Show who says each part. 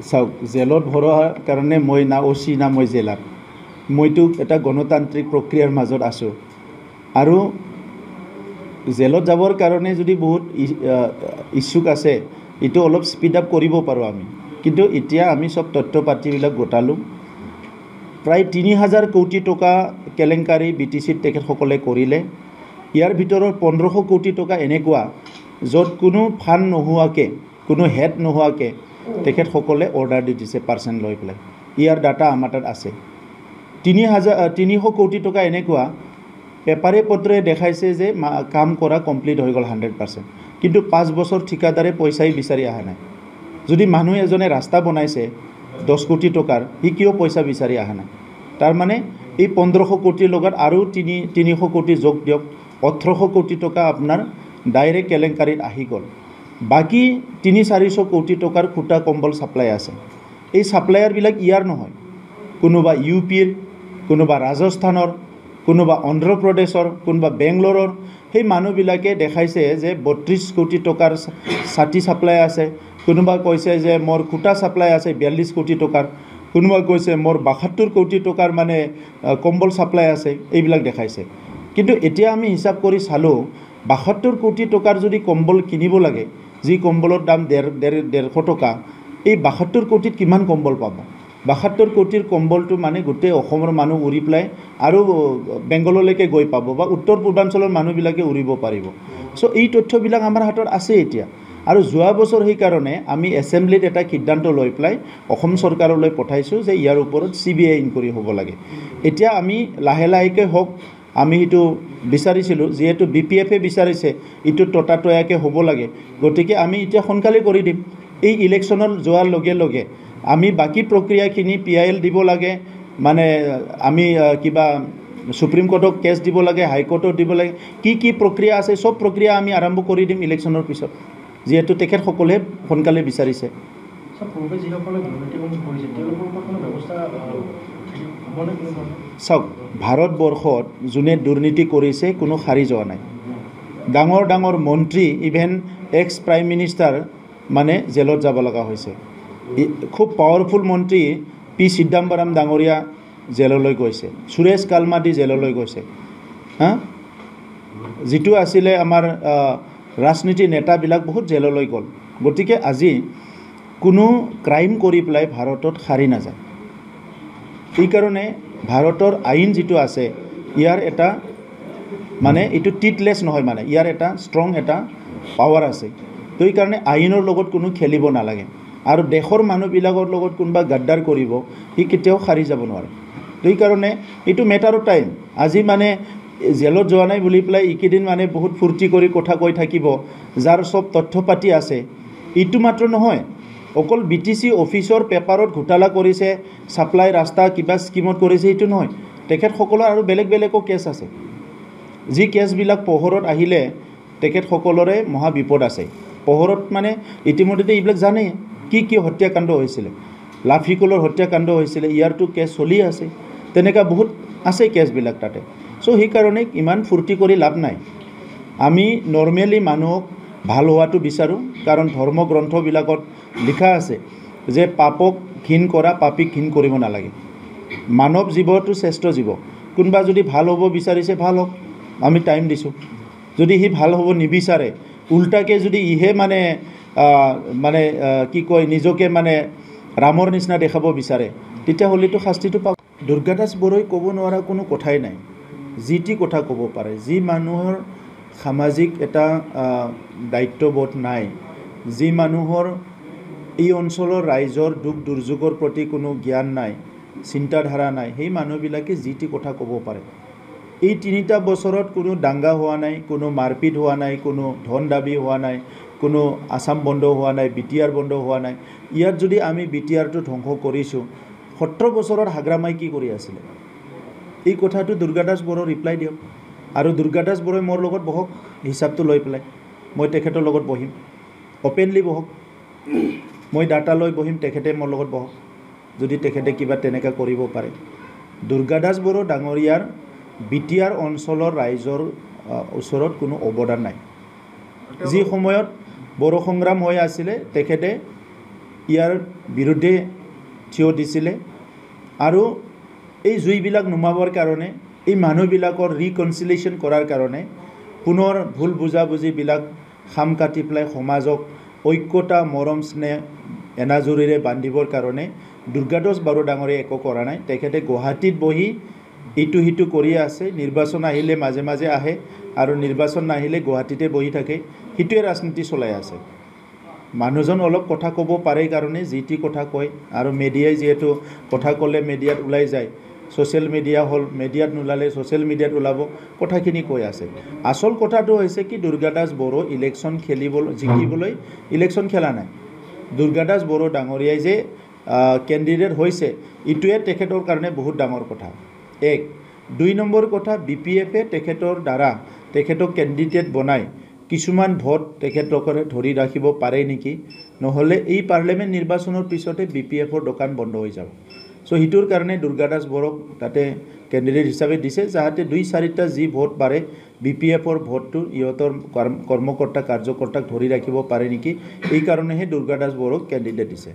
Speaker 1: চাওক জেলত ভৰোৱাৰ কাৰণে মই না অচি না মই জেলাৰ মইতো এটা গণতান্ত্ৰিক প্ৰক্ৰিয়াৰ মাজত আছোঁ আৰু জেলত যাবৰ কাৰণে যদি বহুত ইচ্ছুক আছে এইটো অলপ স্পীড আপ কৰিব পাৰোঁ আমি কিন্তু এতিয়া আমি সব তথ্য পাতিবিলাক গোটালোঁ প্ৰায় ৩,০০০ কোটি টকা কেলেংকাৰী BTCত তেখেতসকলে কৰিলে ইয়াৰ ভিতৰত ১৫০০ কোটি টকা এনেকুৱা য'ত কোনো ফাণ্ড নোহোৱাকৈ কোনো হেড নোহোৱাকৈ তেখেতসকলে অৰ্ডাৰ দি দিছে পাৰ্চেণ্ট লৈ পেলাই ইয়াৰ ডাটা আমাৰ তাত আছে ৩০০ কোটি টকা এনেকুৱা পেপাৰে পত্ৰে দেখাইছে যে কাম কৰা কমপ্লিট হৈ গ'ল 100% কিন্তু 5 বছৰ ঠিকাদাৰে পইচাই বিচাৰি অহা নাই যদি মানুহ এজনে ৰাস্তা বনাইছে 10 কোটি টকাৰ সি কিয় পইচা বিচাৰি অহা নাই তাৰ মানে এই ১৫০০ কোটিৰ লগত আৰু ৩০০ কোটি যোগ দিয়ক ১৮০০ কোটি টকা আপোনাৰ ডাইৰেক্ট কেলেংকাৰীত আহি গ'ল বাকী ৩০০-৪০০ কোটি টকাৰ খুটা কম্বল ছাপ্লাই আছে এই ছাপ্লায়াৰবিলাক ইয়াৰ নহয় কোনোবা UPৰ কোনোবা ৰাজস্থানৰ কোনোবা অন্ধ্ৰ প্ৰদেশৰ কোনোবা বেংগলোৰৰ সেই মানুহবিলাকে দেখাইছে যে ৩২ কোটি টকাৰ ছাতি ছাপ্লাই আছে কোনোবা কৈছে যে মোৰ খুটা ছাপ্লাই আছে ৪২ কোটি টকাৰ কোনোবা কৈছে মোৰ ৭২ কোটি টকাৰ মানে কম্বল ছাপ্লাই আছে এইবিলাক দেখাইছে কিন্তু এতিয়া আমি হিচাপ কৰি চালোঁ ৭২ কোটি টকাৰ যদি কম্বল কিনিব লাগে যি কম্বলৰ দাম ১৫০ টকা এই ৭২ কোটিত কিমান কম্বল পাব ৭২ কোটিৰ কম্বলটো মানে গোটেই অসমৰ মানুহ উৰি পেলাই আৰু বেংগললৈকে গৈ পাব বা উত্তৰ পূৰ্বাঞ্চলৰ মানুহবিলাকে উৰিব পাৰিব চ' এই তথ্যবিলাক আমাৰ হাতত আছে এতিয়া আৰু যোৱা বছৰ সেইকাৰণে আমি এছেম্বলিত এটা সিদ্ধান্ত লৈ পেলাই অসম চৰকাৰলৈ পঠাইছোঁ যে ইয়াৰ ওপৰত CBI ইনকুৱাৰী হ'ব লাগে এতিয়া আমি লাহে লাহেকৈ হওক আমি সেইটো বিচাৰিছিলোঁ যিহেতু BPF-এ বিচাৰিছে এইটো ততাতৈয়াকৈ হ'ব লাগে গতিকে আমি এতিয়া সোনকালে কৰি দিম এই ইলেকশ্যনত যোৱাৰ লগে লগে আমি বাকী প্ৰক্ৰিয়াখিনি PIL দিব লাগে মানে আমি কিবা সুপ্ৰিম কোৰ্টক কেছ দিব লাগে হাইকোৰ্টত দিব লাগে কি প্ৰক্ৰিয়া আছে সব প্ৰক্ৰিয়া আমি আৰম্ভ কৰি দিম ইলেকশ্যনৰ পিছত যেহেতু তেখেতসকলে সোনকালে বিচাৰিছে চাওক ভাৰতবৰ্ষত যোনে দুৰ্নীতি কৰিছে কোনো সাৰি যোৱা নাই ডাঙৰ ডাঙৰ মন্ত্ৰী ইভেন এক্স প্ৰাইম মিনিষ্টাৰ মানে জেলত যাব লগা হৈছে খুব পাৱাৰফুল মন্ত্ৰী P. চিদাম্বৰম ডাঙৰীয়া জেললৈ গৈছে সুৰেশ কালমাদি জেললৈ গৈছে যিটো আছিলে আমাৰ ৰাজনীতি নেতাবিলাক বহুত জেললৈ গ'ল গতিকে আজি কোনো ক্ৰাইম কৰি পেলাই ভাৰতত সাৰি নাযায় এইকাৰণে ভাৰতৰ আইন যিটো আছে ইয়াৰ এটা মানে এইটো টিটলেছ নহয় মানে ইয়াৰ এটা ষ্ট্ৰং এটা পাৱাৰ আছে তো এইকাৰণে আইনৰ লগত কোনো খেলিব নালাগে আৰু দেশৰ মানুহবিলাকৰ লগত কোনোবা গাদ্দাৰ কৰিব সি কেতিয়াও সাৰি যাব নোৱাৰে তো এইকাৰণে এইটো মেটাৰ অফ টাইম আজি মানে জেলত যোৱা নাই বুলি পেলাই এইকেইদিন মানে বহুত ফূৰ্তি কৰি কথা কৈ থাকিব যাৰ সব তথ্য পাতি আছে এইটো মাত্ৰ নহয় অকল BTC অফিচৰ পেপাৰত ঘোটালা কৰিছে ছাপ্লাই ৰাস্তা কিবা স্কিমত কৰিছে এইটো নহয় তেখেতসকলৰ আৰু বেলেগ বেলেগো কেছ আছে যি কেছবিলাক পোহৰত আহিলে তেখেতসকলৰে মহা বিপদ আছে পোহৰত মানে ইতিমধ্যে এইবিলাক জানে কি হত্যাকাণ্ড হৈছিলে লাফিকলৰ হত্যাকাণ্ড হৈছিলে ইয়াৰটো কেছ চলি আছে তেনেকুৱা বহুত আছে কেছবিলাক তাতে চ' সেইকাৰণে ইমান ফূৰ্তি কৰি লাভ নাই আমি নৰ্মেলি মানুহক ভাল হোৱাটো বিচাৰোঁ কাৰণ ধৰ্মগ্ৰন্থবিলাকত লিখা আছে যে পাপক ঘিণ কৰা পাপীক ঘিণ কৰিব নালাগে মানৱ জীৱটো শ্ৰেষ্ঠ জীৱ কোনোবা যদি ভাল হ'ব বিচাৰিছে ভাল হওক আমি টাইম দিছোঁ যদি সি ভাল হ'ব নিবিচাৰে উল্টাকৈ যদি ইহে মানে কি কয় নিজকে মানে ৰামৰ নিচিনা দেখাব বিচাৰে তেতিয়াহ'লেতো শাস্তিটো পাব দুৰ্গাদাস বৰাই ক'ব নোৱাৰা কোনো কথাই নাই যিটি কথা ক'ব পাৰে যি মানুহৰ সামাজিক এটা দায়িত্ববোধ নাই যি মানুহৰ এই অঞ্চলৰ ৰাইজৰ দুখ দুৰ্যোগৰ প্ৰতি কোনো জ্ঞান নাই চিন্তাধাৰা নাই সেই মানুহবিলাকে যিটি কথা ক'ব পাৰে এই 3টা বছৰত কোনো দাঙ্গা হোৱা নাই কোনো মাৰপিট হোৱা নাই কোনো ধন দাবী হোৱা নাই কোনো আসাম বন্ধ হোৱা নাই BTR বন্ধ হোৱা নাই ইয়াত যদি আমি BTRটো ধ্বংস কৰিছোঁ 17 বছৰত হাগ্ৰামাই কি কৰি আছিলে এই কথাটো দুৰ্গাদাস বড়ো ৰিপ্লাই দিয়ক আৰু দুৰ্গাদাস বড়োই মোৰ লগত বহক হিচাপটো লৈ পেলাই মই তেখেতৰ লগত বহিম অপেনলি বহক মই ডাটা লৈ বহিম তেখেতে মোৰ লগত বহক যদি তেখেতে কিবা তেনেকা কৰিব পাৰে দুৰ্গাদাস বড়ো ডাঙৰীয়াৰ BTR অঞ্চলৰ ৰাইজৰ ওচৰত কোনো অৱদান নাই যি সময়ত বড়ো সংগ্ৰাম হৈ আছিলে তেখেতে ইয়াৰ বিৰুদ্ধে থিয় দিছিলে আৰু এই জুইবিলাক নুমাবৰ কাৰণে এই মানুহবিলাকৰ ৰিকনচিলিয়েশ্যন কৰাৰ কাৰণে পুনৰ ভুল বুজাবুজিবিলাক খাম কাটি পেলাই সমাজক ঐক্যতা মৰম স্নেহ এনাজৰিৰে বান্ধিবৰ কাৰণে দুৰ্গাদাস বড়ো ডাঙৰীয়াই একো কৰা নাই। তেখেতে গুৱাহাটীত বহি ইটো সিটো কৰি আছে, নিৰ্বাচন আহিলে মাজে মাজে আহে আৰু নিৰ্বাচন নাহিলে গুৱাহাটীতে বহি থাকে, সিটোৱে ৰাজনীতি চলাই আছে। মানুহজন অলপ কথা ক'ব পাৰে কাৰণে যি টি কথা কয় আৰু মিডিয়াই যিহেতু কথা ক'লে মিডিয়াত ওলাই যায়, ছ'চিয়েল মিডিয়া হ'ল, মিডিয়াত নোলালে ছ'চিয়েল মিডিয়াত ওলাব, কথাখিনি কৈ আছে। আচল কথাটো হৈছে কি দুৰ্গাদাস বড়ো ইলেকশ্যন জিকিবলৈ ইলেকশ্যন খেলা নাই। দুৰ্গাদাস বড়ো ডাঙৰীয়াই যে কেণ্ডিডেট হৈছে ইটোৱে তেখেতৰ কাৰণে বহুত ডাঙৰ কথা। 1 2 নম্বৰ কথা BPFে তেখেতৰ দ্বাৰা তেখেতক কেণ্ডিডেট বনাই কিছুমান ভোট তেখেতসকলে ধৰি ৰাখিব পাৰে নেকি, নহ'লে এই পাৰ্লিয়ামেণ্ট নিৰ্বাচনৰ পিছতে BPFৰ দোকান বন্ধ হৈ যাব। চ' সিটোৰ কাৰণে দুৰ্গাদাস বড়োক তাতে কেণ্ডিডেট হিচাপে দিছে যাতে 2-4টা যি ভোট পাৰে BPFৰ ভোটটো ইহঁতৰ কৰ্মকৰ্তা কাৰ্যকৰ্তাক ধৰি ৰাখিব পাৰে নেকি, এই কাৰণেহে দুৰ্গাদাস বড়োক কেণ্ডিডেট দিছে।